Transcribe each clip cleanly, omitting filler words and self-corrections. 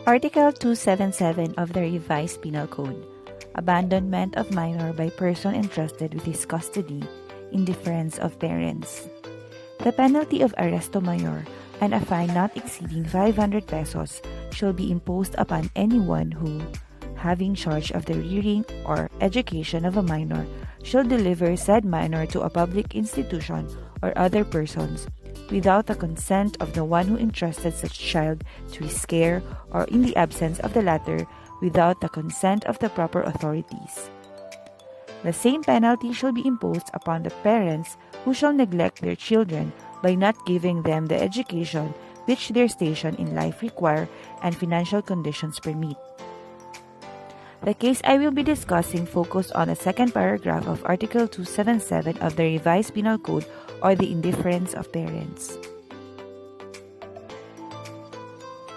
Article 277 of the Revised Penal Code, Abandonment of minor by person entrusted with his custody in deference of parents. The penalty of arresto mayor and a fine not exceeding 500 pesos shall be imposed upon anyone who, having charge of the rearing or education of a minor, shall deliver said minor to a public institution or other persons without the consent of the one who entrusted such child to his care, or in the absence of the latter, without the consent of the proper authorities. The same penalty shall be imposed upon the parents who shall neglect their children by not giving them the education which their station in life require and financial conditions permit. The case I will be discussing focused on the second paragraph of Article 277 of the Revised Penal Code, or the indifference of parents.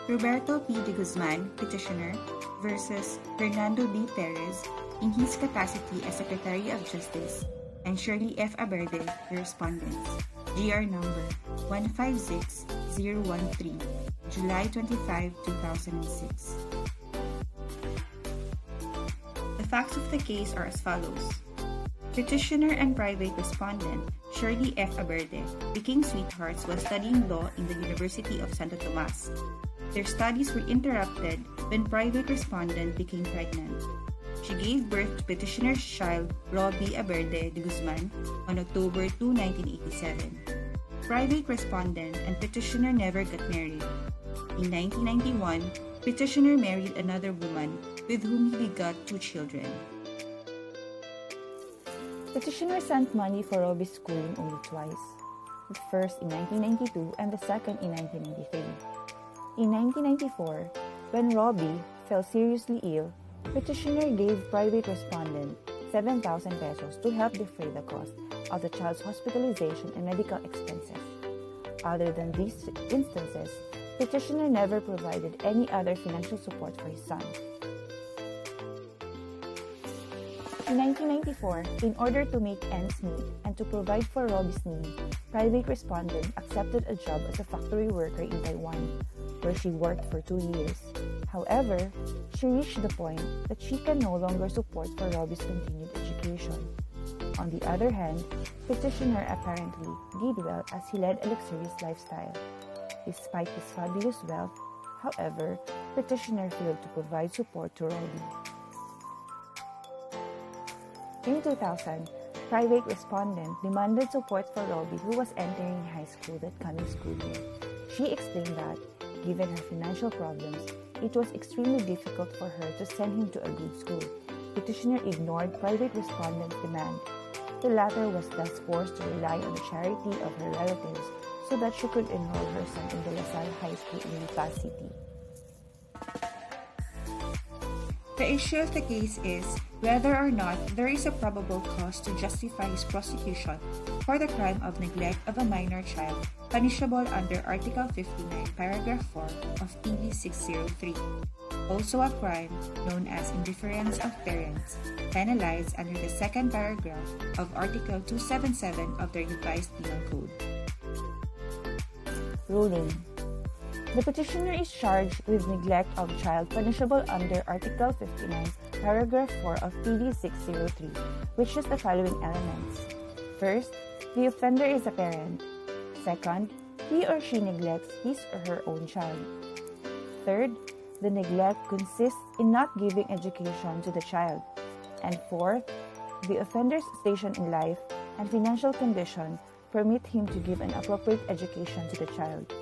Roberto P. de Guzman, petitioner, versus Fernando B. Perez, in his capacity as Secretary of Justice, and Shirley F. Aberde, the respondents. GR number 156013, July 25, 2006. The facts of the case are as follows. Petitioner and private respondent, Shirley F. Aberde, became sweethearts while studying law in the University of Santo Tomas. Their studies were interrupted when private respondent became pregnant. She gave birth to petitioner's child, Robbie Aberde de Guzman, on October 2, 1987. Private respondent and petitioner never got married. In 1991, petitioner married another woman with whom he begot 2 children. Petitioner sent money for Robbie's schooling only twice, the first in 1992 and the second in 1993. In 1994, when Robbie fell seriously ill, petitioner gave private respondent 7,000 pesos to help defray the cost of the child's hospitalization and medical expenses. Other than these instances, petitioner never provided any other financial support for his son. In 1994, in order to make ends meet and to provide for Robbie's needs, private respondent accepted a job as a factory worker in Taiwan, where she worked for 2 years. However, she reached the point that she can no longer support for Robbie's continued education. On the other hand, petitioner apparently did well as he led a luxurious lifestyle. Despite his fabulous wealth, however, petitioner failed to provide support to Robbie. In 2000, private respondent demanded support for Robbie, who was entering high school that coming school year. She explained that, given her financial problems, it was extremely difficult for her to send him to a good school. Petitioner ignored private respondent's demand. The latter was thus forced to rely on the charity of her relatives so that she could enroll her son in the LaSalle High School in Lipa City. The issue of the case is whether or not there is a probable cause to justify his prosecution for the crime of neglect of a minor child, punishable under Article 59, Paragraph 4 of PB 603. Also a crime known as indifference of parents, penalized under the second paragraph of Article 277 of the Revised Penal Code. Ruling. The petitioner is charged with neglect of child punishable under Article 59, Paragraph 4 of PD 603, which has the following elements. First, the offender is a parent. Second, he or she neglects his or her own child. Third, the neglect consists in not giving education to the child. And fourth, the offender's station in life and financial condition permit him to give an appropriate education to the child.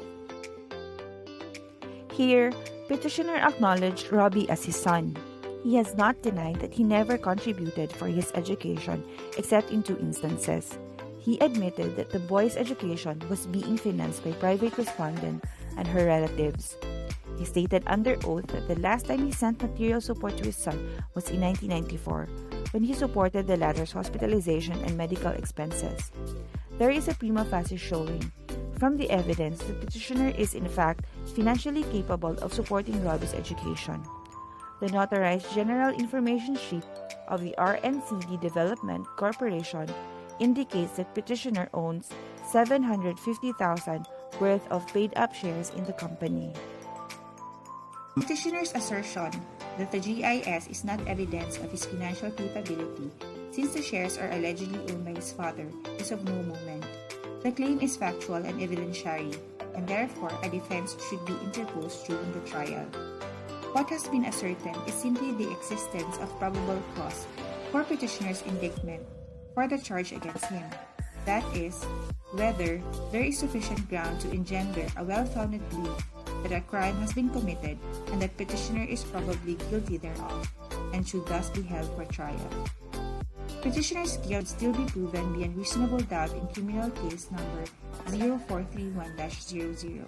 Here, petitioner acknowledged Robbie as his son. He has not denied that he never contributed for his education except in 2 instances. He admitted that the boy's education was being financed by private respondent and her relatives. He stated under oath that the last time he sent material support to his son was in 1994, when he supported the latter's hospitalization and medical expenses. There is a prima facie showing from the evidence that the petitioner is in fact financially capable of supporting Robbie's education. The notarized General Information Sheet of the RNCD Development Corporation indicates that petitioner owns 750,000 worth of paid-up shares in the company. Petitioner's assertion that the GIS is not evidence of his financial capability, since the shares are allegedly owned by his father, is of no moment. The claim is factual and evidentiary, and therefore a defense should be interposed during the trial. What has been ascertained is simply the existence of probable cause for petitioner's indictment for the charge against him. That is, whether there is sufficient ground to engender a well-founded belief that a crime has been committed and that petitioner is probably guilty thereof, and should thus be held for trial. Petitioner's guilt still be proven beyond reasonable doubt in criminal case number 0431-00.